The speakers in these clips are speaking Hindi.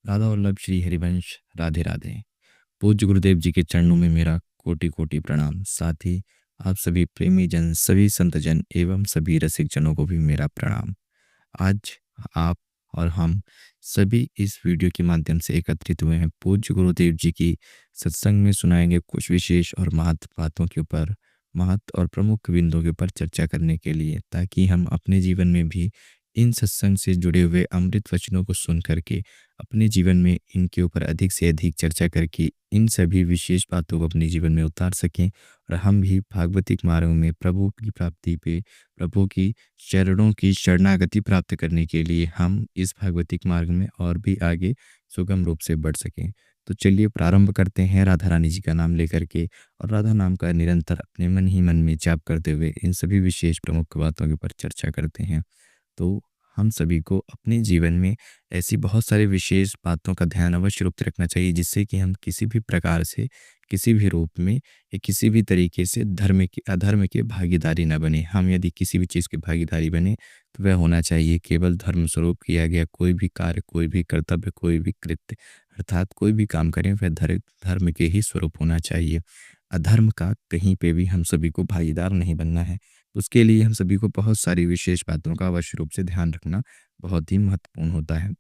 राधा वल्लभ श्री हरिवंश राधे राधे। पूज्य गुरुदेव जी के चरणों में मेरा कोटि कोटि प्रणाम। साथ ही आप सभी प्रेमी जन, सभी संत जन एवं सभी रसिक जनों को भी मेरा प्रणाम। आज आप और हम सभी इस वीडियो के माध्यम से एकत्रित हुए हैं पूज्य गुरुदेव जी की सत्संग में सुनाएंगे कुछ विशेष और महत्व बातों के ऊपर, महत्व और प्रमुख बिंदुओं के ऊपर चर्चा करने के लिए, ताकि हम अपने जीवन में भी इन सत्संग से जुड़े हुए अमृत वचनों को सुन करके अपने जीवन में इनके ऊपर अधिक से अधिक चर्चा करके इन सभी विशेष बातों को अपने जीवन में उतार सकें और हम भी भागवतिक मार्ग में प्रभु की प्राप्ति पे, प्रभु की चरणों की शरणागति प्राप्त करने के लिए हम इस भागवतिक मार्ग में और भी आगे सुगम रूप से बढ़ सकें। तो चलिए प्रारंभ करते हैं राधा रानी जी का नाम लेकर के और राधा नाम का निरंतर अपने मन ही मन में जाप करते हुए इन सभी विशेष प्रमुख बातों के ऊपर चर्चा करते हैं। तो हम सभी को अपने जीवन में ऐसी बहुत सारी विशेष बातों का ध्यान अवश्य रूप से रखना चाहिए, जिससे कि हम किसी भी प्रकार से, किसी भी रूप में या किसी भी तरीके से धर्म की अधर्म के भागीदारी न बने। हम यदि किसी भी चीज़ के भागीदारी बने तो वह होना चाहिए केवल धर्म स्वरूप किया गया कोई भी कार्य, कोई भी कर्तव्य, कोई भी कृत्य, अर्थात कोई भी काम करें वह धर्म के ही स्वरूप होना चाहिए। अधर्म का कहीं पे भी हम सभी को भागीदार नहीं बनना है। उसके लिए हम सभी को बहुत सारी विशेष बातों का अवश्य रूप से ध्यान रखना बहुत ही महत्वपूर्ण होता है।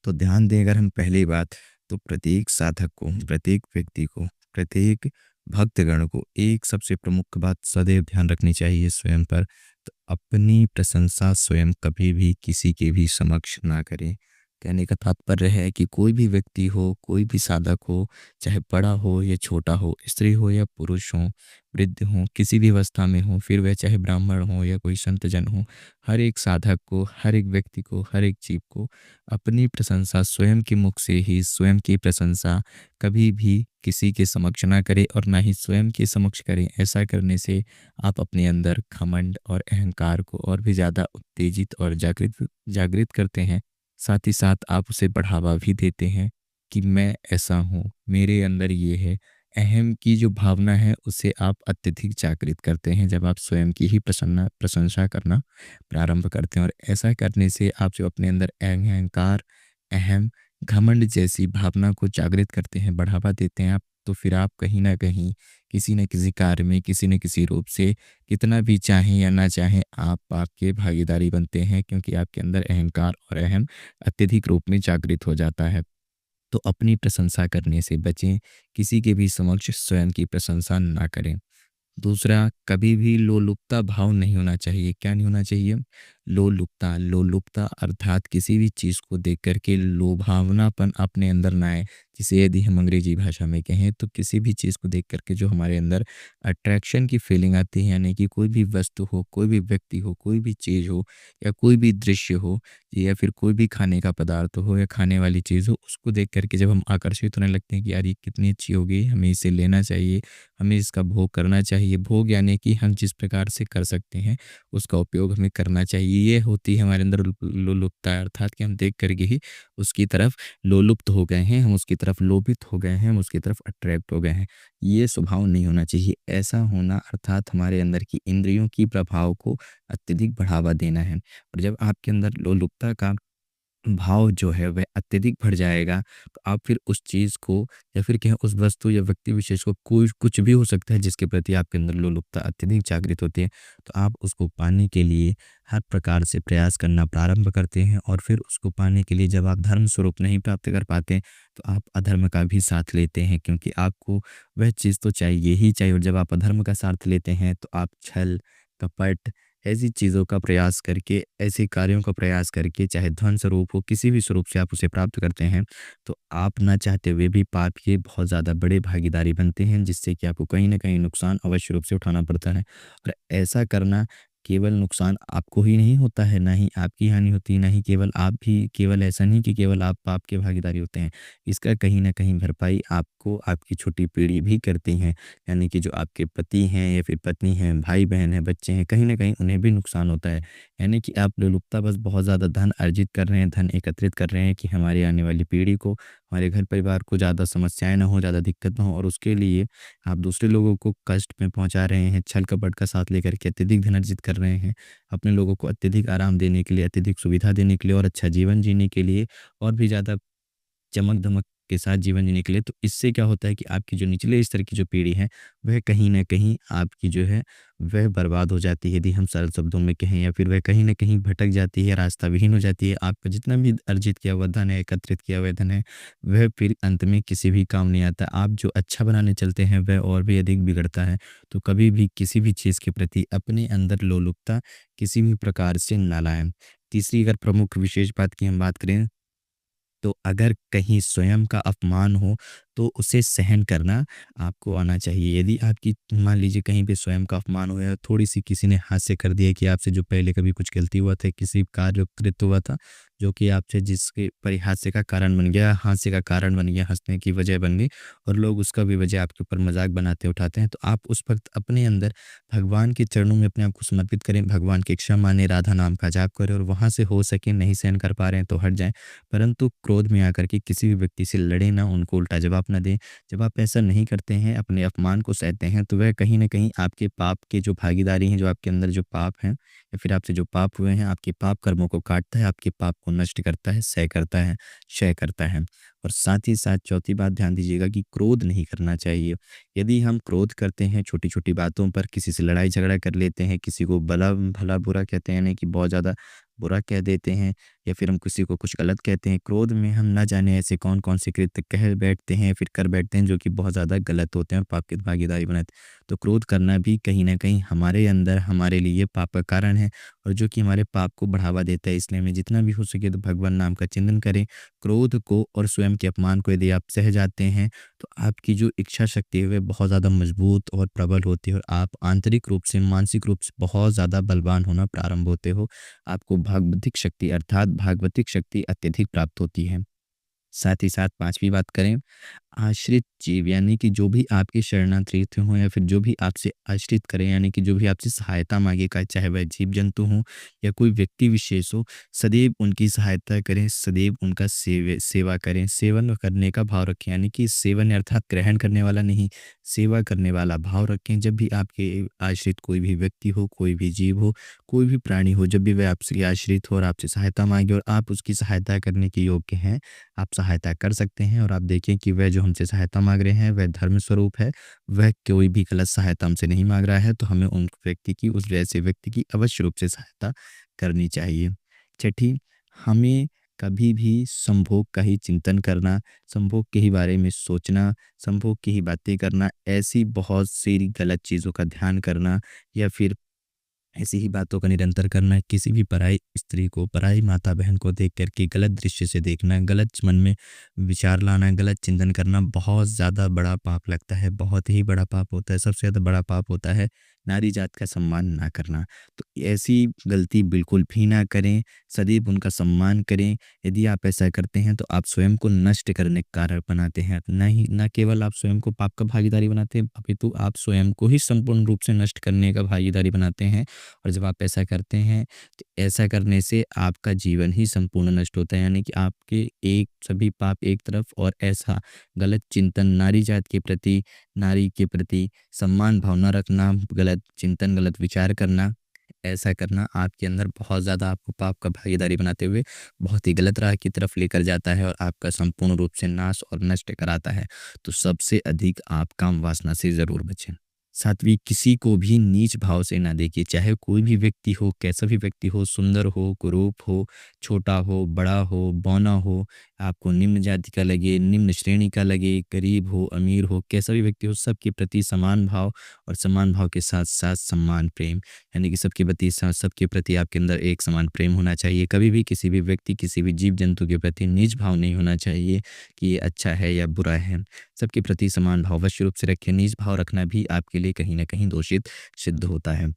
तो ध्यान दें अगर हम पहली बात, तो प्रत्येक साधक को, प्रत्येक व्यक्ति को, प्रत्येक भक्तगण को एक सबसे प्रमुख बात सदैव ध्यान रखनी चाहिए स्वयं पर। तो अपनी प्रशंसा स्वयं कभी भी किसी के भी समक्ष ना करें। कहने का तात्पर्य है कि कोई भी व्यक्ति हो, कोई भी साधक हो, चाहे बड़ा हो या छोटा हो, स्त्री हो या पुरुष हो, वृद्ध हो, किसी भी अवस्था में हो, फिर वह चाहे ब्राह्मण हो या कोई संत जन हो, हर एक साधक को, हर एक व्यक्ति को, हर एक जीव को अपनी प्रशंसा स्वयं के मुख से ही, स्वयं की प्रशंसा कभी भी किसी के समक्ष ना करें और ना ही स्वयं के समक्ष करें। ऐसा करने से आप अपने अंदर घमंड और अहंकार को और भी ज़्यादा उत्तेजित और जागृत जागृत करते हैं। साथ ही साथ आप उसे बढ़ावा भी देते हैं कि मैं ऐसा हूँ, मेरे अंदर ये है। अहम की जो भावना है उसे आप अत्यधिक जागृत करते हैं जब आप स्वयं की ही प्रशंसा करना प्रारंभ करते हैं। और ऐसा करने से आप जो अपने अंदर अहंकार, अहम, घमंड जैसी भावना को जागृत करते हैं, बढ़ावा देते हैं आप, तो फिर आप कहीं ना कहीं किसी न किसी कार्य में, किसी न किसी रूप से, कितना भी चाहें या ना चाहें, आप पाप के भागीदारी बनते हैं, क्योंकि आपके अंदर अहंकार और अहम अत्यधिक रूप में जागृत हो जाता है। तो अपनी प्रशंसा करने से बचें, किसी के भी समक्ष स्वयं की प्रशंसा ना करें। दूसरा, कभी भी लोलुपता भाव नहीं होना चाहिए। क्या नहीं होना चाहिए? लोलुपता। लोलुपता अर्थात किसी भी चीज़ को देख कर के लोभावनापन अपने अंदर ना आए। जिसे यदि हम अंग्रेजी भाषा में कहें तो किसी भी चीज़ को देख कर के जो हमारे अंदर अट्रैक्शन की फीलिंग आती है, यानी कि कोई भी वस्तु हो, कोई भी व्यक्ति हो, कोई भी चीज़ हो या कोई भी दृश्य हो या फिर कोई भी खाने का पदार्थ हो या खाने वाली चीज़ हो, उसको देख कर के जब हम आकर्षित होने लगते हैं कि यार ये कितनी अच्छी होगी, हमें इसे लेना चाहिए, हमें इसका भोग करना चाहिए। भोग यानी कि हम जिस प्रकार से कर सकते हैं उसका उपयोग हमें करना चाहिए। ये होती है हमारे अंदर लोलुपता, अर्थात कि हम देख करके ही उसकी तरफ लोलुप्त हो गए हैं, हम उसकी तरफ लोभित हो गए हैं, हम उसकी तरफ अट्रैक्ट हो गए हैं। ये स्वभाव नहीं होना चाहिए। ऐसा होना अर्थात हमारे अंदर की इंद्रियों की प्रभाव को अत्यधिक बढ़ावा देना है। और जब आपके अंदर लोलुपता का भाव जो है वह अत्यधिक बढ़ जाएगा, तो आप फिर उस चीज़ को या फिर कहें उस वस्तु या व्यक्ति विशेष को, कोई कुछ भी हो सकता है जिसके प्रति आपके अंदर लोलुपता अत्यधिक जागृत होती है, तो आप उसको पाने के लिए हर प्रकार से प्रयास करना प्रारंभ करते हैं। और फिर उसको पाने के लिए जब आप धर्म स्वरूप नहीं प्राप्त कर पाते, तो आप अधर्म का भी साथ लेते हैं, क्योंकि आपको वह चीज़ तो चाहिए ही चाहिए। और जब आप अधर्म का साथ लेते हैं तो आप छल, कपट, ऐसी चीज़ों का प्रयास करके, ऐसे कार्यों का प्रयास करके, चाहे धन स्वरूप हो, किसी भी स्वरूप से आप उसे प्राप्त करते हैं, तो आप ना चाहते हुए भी पाप के बहुत ज़्यादा बड़े भागीदारी बनते हैं, जिससे कि आपको कहीं न कहीं नुकसान अवश्य रूप से उठाना पड़ता है। और ऐसा करना केवल नुकसान आपको ही नहीं होता है, ना ही आपकी हानि होती है, ना ही केवल आप भी, केवल ऐसा नहीं कि केवल आप पाप के भागीदारी होते हैं। इसका कहीं न कहीं भरपाई आपको आपकी छोटी पीढ़ी भी करती हैं। यानी कि जो आपके पति हैं या फिर पत्नी हैं, भाई-बहन हैं, बच्चे हैं, कहीं न कहीं उन्हें भी नुकसान होता है। यानी कि आप लोलुपता बस बहुत ज़्यादा धन अर्जित कर रहे हैं, धन एकत्रित कर रहे हैं कि हमारी आने वाली पीढ़ी को, हमारे घर परिवार को ज़्यादा समस्याएँ ना हो, ज़्यादा दिक्कत ना हो, और उसके लिए आप दूसरे लोगों को कष्ट में पहुँचा रहे हैं, छल-कपट का साथ लेकर के अत्यधिक धन अर्जित कर रहे हैं। अपने लोगों को अत्यधिक आराम देने के लिए, अत्यधिक सुविधा देने के लिए और अच्छा जीवन जीने के लिए और भी ज़्यादा चमक-धमक के साथ जीवन जीने के लिए। तो इससे क्या होता है कि आपकी जो निचले स्तर की जो पीढ़ी है, वह कहीं न कहीं आपकी जो है, वह बर्बाद हो जाती है, यदि हम सरल शब्दों में कहें, या फिर वह कहीं न कहीं भटक जाती है, रास्ता विहीन हो जाती है। आपका जितना भी अर्जित किया हुआ धन है, एकत्रित किया हुआ धन है, वह फिर अंत में किसी भी काम नहीं आता। आप जो अच्छा बनाने चलते हैं, वह और भी अधिक बिगड़ता है। तो कभी भी किसी भी चीज़ के प्रति अपने अंदर लोलुपता किसी भी प्रकार से ना लाएँ। तीसरी अगर प्रमुख विशेष बात की हम बात करें, तो अगर कहीं स्वयं का अपमान हो, तो उसे सहन करना आपको आना चाहिए। यदि आपकी मान लीजिए कहीं पे स्वयं का अपमान हो, या थोड़ी-सी किसी ने हास्य कर दिया कि आपसे जो पहले कभी कुछ गलती हुआ था, किसी कार्य कृत हुआ था, जो कि आपसे जिसके परिहास्य का कारण बन गया, हास्य का कारण बन गया, हँसने की वजह बन गई, और लोग उसका बेवजह आपके ऊपर मज़ाक बनाते उठाते हैं, तो आप उस वक़्त अपने अंदर भगवान के चरणों में अपने आप को समर्पित करें, भगवान की इच्छा मानें, राधा नाम का जाप करें, और वहाँ से हो सके नहीं सहन कर पा रहे हैं तो हट जाएँ। परंतु क्रोध में आकर के किसी भी व्यक्ति से लड़ें ना, उनको उल्टा जवाब ना दें। जब आप ऐसा नहीं करते हैं, अपने अपमान को सहते हैं, तो वह कहीं न कहीं आपके पाप के जो भागीदारी हैं, जो आपके अंदर जो पाप हैं, या फिर आपसे जो पाप हुए हैं, आपके पाप कर्मों को काटता है, आपके पाप को नष्ट करता है, सह करता है, क्षय करता है। और साथ ही साथ चौथी बात ध्यान दीजिएगा कि क्रोध नहीं करना चाहिए। यदि हम क्रोध करते हैं छोटी-छोटी बातों पर, किसी से लड़ाई झगड़ा कर लेते हैं, किसी को भला-बुरा कहते हैं, यानी कि बहुत ज़्यादा बुरा कह देते हैं, या फिर हम किसी को कुछ गलत कहते हैं। क्रोध में हम ना जाने ऐसे कौन-कौन से कृत्य कह बैठते हैं, फिर कर बैठते हैं, जो कि बहुत ज़्यादा गलत होते हैं और पाप की भागीदारी बनाते हैं। तो क्रोध करना भी कहीं न कहीं हमारे अंदर हमारे लिए पाप का कारण है, और जो कि हमारे पाप को बढ़ावा देता है। इसलिए हमें जितना भी हो सके तो भगवान नाम का चिंतन करें। क्रोध को और स्वयं के अपमान को यदि आप सह जाते हैं, तो आपकी जो इच्छा शक्ति है, वह बहुत ज़्यादा मजबूत और प्रबल होती है, और आप आंतरिक रूप से, मानसिक रूप से बहुत ज़्यादा बलवान होना प्रारंभ होते हो। आपको भागवतिक शक्ति, अर्थात भागवतिक शक्ति अत्यधिक प्राप्त होती है। साथ ही साथ पाँचवीं बात करें, आश्रित जीव, यानी कि जो भी आपके शरणार्थी हों, या फिर जो भी आपसे आश्रित करें, यानी कि जो भी आपसे सहायता माँगे, का चाहे वह जीव-जंतु हों या कोई व्यक्ति विशेष हो, सदैव उनकी सहायता करें, सदैव उनका सेवा करें। सेवन करने का भाव रखें, यानी कि सेवन अर्थात ग्रहण करने वाला नहीं, सेवा करने वाला भाव रखें। जब भी आपके आश्रित कोई भी व्यक्ति हो, कोई भी जीव हो, कोई भी प्राणी हो, जब भी वह आपसे आश्रित हो और आपसे सहायता माँगे और आप उसकी सहायता करने के योग्य हैं, आप सहायता कर सकते हैं। और आप देखें कि वह जो हमसे सहायता माँग रहे हैं, वह धर्म स्वरूप है, वह कोई भी गलत सहायता हमसे नहीं माँग रहा है, तो हमें उस वैसे व्यक्ति की अवश्य रूप से सहायता करनी चाहिए। छठी, हमें कभी भी संभोग का ही चिंतन करना, संभोग के ही बारे में सोचना, संभोग की ही बातें करना, ऐसी बहुत सी गलत चीज़ों का ध्यान करना, या फिर ऐसी ही बातों का निरंतर करना, किसी भी पराई स्त्री को, पराई माता-बहन को देख कर के गलत दृष्टि से देखना, गलत मन में विचार लाना, गलत चिंतन करना बहुत ज़्यादा बड़ा पाप लगता है, बहुत ही बड़ा पाप होता है। सबसे ज़्यादा बड़ा पाप होता है नारी जात का सम्मान ना करना। तो ऐसी गलती बिल्कुल भी ना करें, सदैव उनका सम्मान करें। यदि आप ऐसा करते हैं, तो आप स्वयं को नष्ट करने का कारण बनाते हैं। न केवल आप स्वयं को पाप का भागीदारी बनाते हैं, अपितु आप स्वयं को ही संपूर्ण रूप से नष्ट करने का भागीदारी बनाते हैं। और जब आप ऐसा करते हैं, तो ऐसा करने से आपका जीवन ही संपूर्ण नष्ट होता है, यानी कि आपके एक सभी पाप एक तरफ, और ऐसा गलत चिंतन नारी जात के प्रति, नारी के प्रति सम्मान भावना रखना, गलत चिंतन, गलत विचार करना, ऐसा करना आपके अंदर बहुत ज़्यादा आपको पाप का भागीदारी बनाते हुए बहुत ही गलत राह की तरफ लेकर जाता है, और आपका संपूर्ण रूप से नाश और नष्ट कराता है। तो सबसे अधिक आप काम वासना से ज़रूर बचें। सातवीं, किसी को भी नीच भाव से ना देखिए, चाहे कोई भी व्यक्ति हो, कैसा भी व्यक्ति हो, सुंदर हो, कुरूप हो, छोटा हो, बड़ा हो, बौना हो, आपको निम्न जाति का लगे, निम्न श्रेणी का लगे, गरीब हो, अमीर हो, कैसा भी व्यक्ति हो, सबके प्रति समान भाव, और समान भाव के साथ-साथ सम्मान, प्रेम, यानी कि सबके प्रति आपके अंदर एक समान प्रेम होना चाहिए। कभी भी किसी भी व्यक्ति, किसी भी जीव-जंतु के प्रति नीच भाव नहीं होना चाहिए कि ये अच्छा है या बुरा है। सबके प्रति समान भाव अवश्य रूप से रखें। नीच भाव रखना भी आपके लिए कहीं न कहीं दोषित सिद्ध होता है।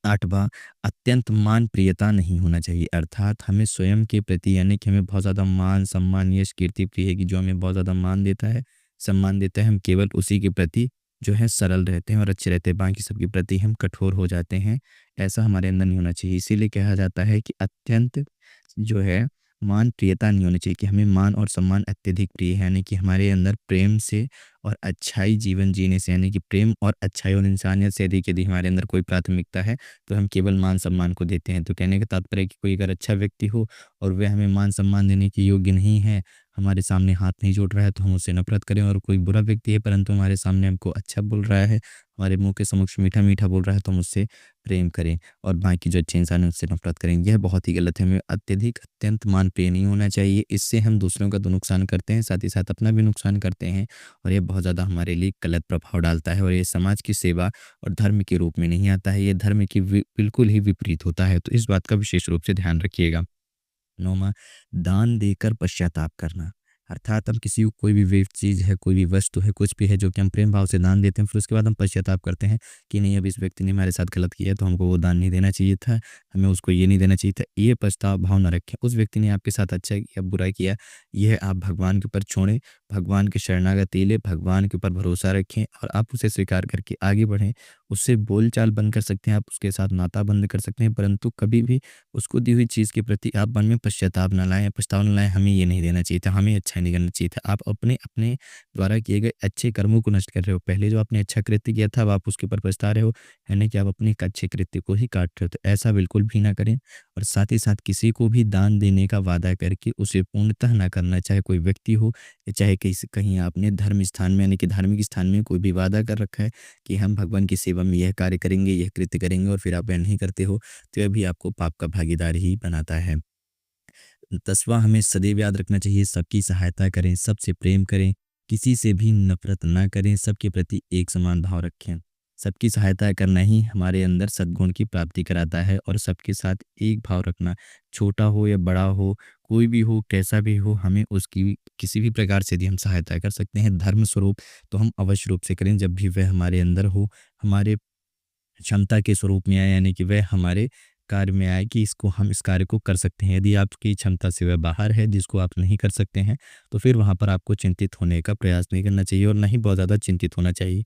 8वाँ, अत्यंत मान प्रियता नहीं होना चाहिए, अर्थात हमें स्वयं के प्रति, यानी कि हमें बहुत ज़्यादा मान, सम्मान, यश, कीर्ति प्रिय है, कि जो हमें बहुत ज़्यादा मान देता है, सम्मान देता है, हम केवल उसी के प्रति जो है सरल रहते हैं और अच्छे रहते हैं, बाकी सबके प्रति हम कठोर हो जाते हैं। ऐसा हमारे अंदर नहीं होना चाहिए। इसीलिए कहा जाता है कि अत्यंत जो है मान प्रियता नहीं होनी चाहिए, कि हमें मान और सम्मान अत्यधिक प्रिय है, यानी कि हमारे अंदर प्रेम से और अच्छाई जीवन जीने से, यानी कि प्रेम और अच्छाई और इंसानियत से अधिक यदि हमारे अंदर कोई प्राथमिकता है, तो हम केवल मान सम्मान को देते हैं। तो कहने का तात्पर्य है कि कोई अगर अच्छा व्यक्ति हो और वह हमें मान सम्मान देने के योग्य नहीं है, हमारे सामने हाथ नहीं जोड़ रहा है तो हम उससे नफ़रत करें, और कोई बुरा व्यक्ति है परंतु हमारे सामने हमको अच्छा बोल रहा है, हमारे मुँह के समक्ष मीठा-मीठा बोल रहा है तो हम उससे प्रेम करें, और बाकी जो अच्छे इंसान है उससे नफ़रत करें। यह बहुत ही गलत है, हमें अत्यंत मानप्रिय नहीं होना चाहिए। इससे हम दूसरों का तो नुकसान करते हैं, साथ ही साथ अपना भी नुकसान करते हैं, और ये बहुत ज़्यादा हमारे लिए गलत प्रभाव डालता है, और ये समाज की सेवा और धर्म के रूप में नहीं आता है, ये धर्म की बिल्कुल ही विपरीत होता है। तो इस बात का विशेष रूप से ध्यान रखिएगा। 9वां, दान देकर पश्चाताप करना। अर्थात हम किसी को कोई भी वे चीज़ है, कोई भी वस्तु है, कुछ भी है जो कि हम प्रेम भाव से दान देते हैं, फिर उसके बाद हम पश्चाताप करते हैं कि नहीं, अब इस व्यक्ति ने हमारे साथ गलत किया है तो हमको वो दान नहीं देना चाहिए था, हमें उसको ये नहीं देना चाहिए था। ये पछतावा भाव ना रखें। उस व्यक्ति ने आपके साथ अच्छा किया, बुरा किया, यह आप भगवान के ऊपर छोड़ें, भगवान की शरणागति लें, भगवान के ऊपर भरोसा रखें, और आप उसे स्वीकार करके आगे बढ़ें। उससे बोलचाल बंद कर सकते हैं, आप उसके साथ नाता बंद कर सकते हैं, परंतु कभी भी उसको दी हुई चीज़ के प्रति आप मन में पश्चाताप ना लाएँ, पछतावा ना लाएँ, हमें ये नहीं देना चाहिए था, हमें अच्छा नहीं करना चाहिए था। आप अपने अपने द्वारा किए गए अच्छे कर्मों को नष्ट कर रहे हो। पहले जो आपने अच्छा कृत्य किया था, अब आप उसके ऊपर पछता रहे हो, यानी कि आप अपने एक अच्छे कृत्य को ही काट रहे हो। तो ऐसा बिल्कुल भी ना करें, और साथ ही साथ किसी को भी दान देने का वादा करके उसे पूर्णतः ना करना, चाहे कोई व्यक्ति हो या चाहे कहीं आपने धर्म स्थान में, यानी कि धार्मिक स्थान में कोई भी वादा कर रखा है कि हम भगवान की सेवा में यह कार्य करेंगे, यह कृत्य करेंगे, और फिर आप वह नहीं करते हो, तो यह भी आपको पाप का भागीदार ही बनाता है। 10वां, हमें सदैव याद रखना चाहिए, सबकी सहायता करें, सबसे प्रेम करें, किसी से भी नफ़रत ना करें, सबके प्रति एक समान भाव रखें। सबकी सहायता करना ही हमारे अंदर सद्गुण की प्राप्ति कराता है, और सबके साथ एक भाव रखना, छोटा हो या बड़ा हो, कोई भी हो, कैसा भी हो, हमें उसकी किसी भी प्रकार से यदि हम सहायता कर सकते हैं धर्म स्वरूप, तो हम अवश्य रूप से करें, जब भी वह हमारे अंदर हो, हमारे क्षमता के स्वरूप में आए, यानी कि वह हमारे कार्य में आए कि इसको हम इस कार्य को कर सकते हैं। यदि आपकी क्षमता से वह बाहर है जिसको आप नहीं कर सकते हैं, तो फिर वहाँ पर आपको चिंतित होने का प्रयास नहीं करना चाहिए, और ना ही बहुत ज़्यादा चिंतित होना चाहिए।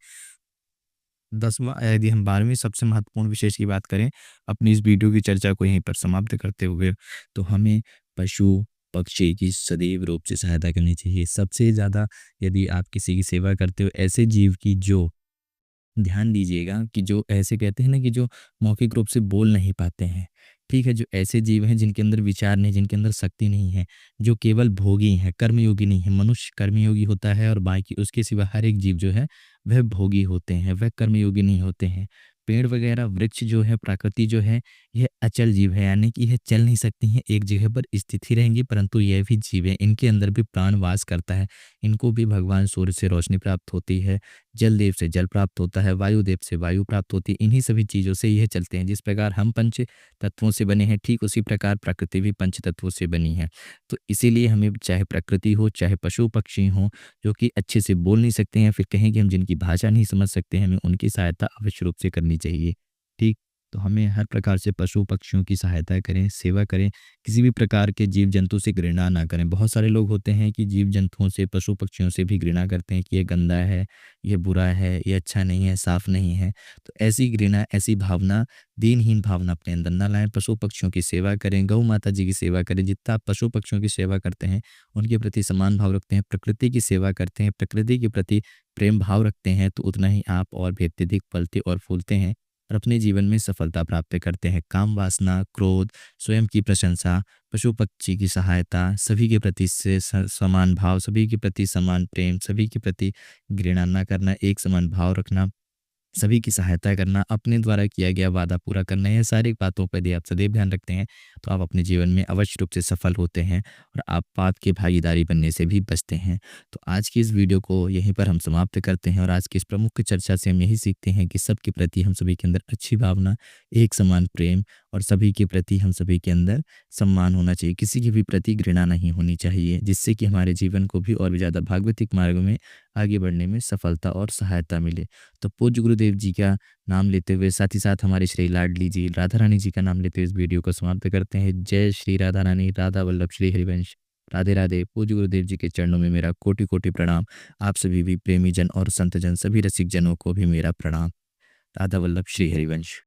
10वां, यदि हम 12वीं सबसे महत्वपूर्ण विशेष की बात करें, अपनी इस वीडियो की चर्चा को यहीं पर समाप्त करते हुए, तो हमें पशु पक्षी की सदैव रूप से सहायता करनी चाहिए। सबसे ज़्यादा यदि आप किसी की सेवा करते हो, ऐसे जीव की जो, ध्यान दीजिएगा कि जो ऐसे कहते हैं ना कि जो मौखिक रूप से बोल नहीं पाते हैं, ठीक है? जो ऐसे जीव हैं जिनके अंदर विचार नहीं, जिनके अंदर शक्ति नहीं है, जो केवल भोगी हैं, कर्मयोगी नहीं है। मनुष्य कर्मयोगी होता है, और बाकी उसके सिवा हर एक जीव जो है वह भोगी होते हैं, वह कर्मयोगी नहीं होते हैं। पेड़ वगैरह, वृक्ष जो है, प्रकृति जो है, यह अचल जीव है, यानी कि यह चल नहीं सकती हैं, एक जगह पर स्थित ही रहेंगी, परंतु यह भी जीव है, इनके अंदर भी प्राण वास करता है। इनको भी भगवान सूर्य से रोशनी प्राप्त होती है, जल देव से जल प्राप्त होता है, वायुदेव से वायु प्राप्त होती है, इन्हीं सभी चीज़ों से यह चलते हैं। जिस प्रकार हम पंच तत्वों से बने हैं, ठीक उसी प्रकार प्रकृति भी पंच तत्वों से बनी है। तो इसीलिए हमें चाहे प्रकृति हो, चाहे पशु पक्षी हों, जो कि अच्छे से बोल नहीं सकते हैं, फिर कहें कि हम जिनकी भाषा नहीं समझ सकते हैं, हमें उनकी सहायता अवश्य रूप से करनी चाहिए। ठीक? तो हमें हर प्रकार से पशु पक्षियों की सहायता करें, सेवा करें, किसी भी प्रकार के जीव जंतु से घृणा ना करें। बहुत सारे लोग होते हैं कि जीव जंतुओं से, पशु पक्षियों से भी घृणा करते हैं कि ये गंदा है, ये बुरा है, ये अच्छा नहीं है, साफ नहीं है। तो ऐसी घृणा, ऐसी भावना, दीनहीन भावना अपने अंदर ना लाएं। पशु पक्षियों की सेवा करें, गौ माता जी की सेवा करें। जितना आप पशु पक्षियों की सेवा करते हैं, उनके प्रति समान भाव रखते हैं, प्रकृति की सेवा करते हैं, प्रकृति के प्रति प्रेम भाव रखते हैं, तो उतना ही आप और भी अत्यधिक फलते और फूलते हैं, और अपने जीवन में सफलता प्राप्त करते हैं। काम वासना, क्रोध, स्वयं की प्रशंसा, पशु पक्षी की सहायता, सभी के प्रति से समान भाव, सभी के प्रति समान प्रेम, सभी के प्रति घृणा ना करना, एक समान भाव रखना, सभी की सहायता करना, अपने द्वारा किया गया वादा पूरा करना, ये सारी बातों पर यदि आप सदैव ध्यान रखते हैं, तो आप अपने जीवन में अवश्य रूप से सफल होते हैं, और आप पाप की भागीदारी बनने से भी बचते हैं। तो आज की इस वीडियो को यहीं पर हम समाप्त करते हैं, और आज की इस प्रमुख चर्चा से हम यही सीखते हैं कि सबके प्रति हम सभी के अंदर अच्छी भावना, एक समान प्रेम, और सभी के प्रति हम सभी के अंदर सम्मान होना चाहिए। किसी के भी प्रति घृणा नहीं होनी चाहिए, जिससे कि हमारे जीवन को भी और भी ज़्यादा भागवतिक मार्ग में आगे बढ़ने में सफलता और सहायता मिले। तो पूज्य गुरुदेव जी का नाम लेते हुए, साथ ही साथ हमारे श्री लाडली जी राधा रानी जी का नाम लेते हुए इस वीडियो को समाप्त करते हैं। जय श्री राधा रानी, राधा वल्लभ श्री हरिवंश। राधे राधे। पूज्य गुरुदेव जी के चरणों में मेरा कोटि कोटि प्रणाम। आप सभी भी प्रेमी जन और संत जन, सभी रसिक जनों को भी मेरा प्रणाम। राधा वल्लभ श्री हरिवंश।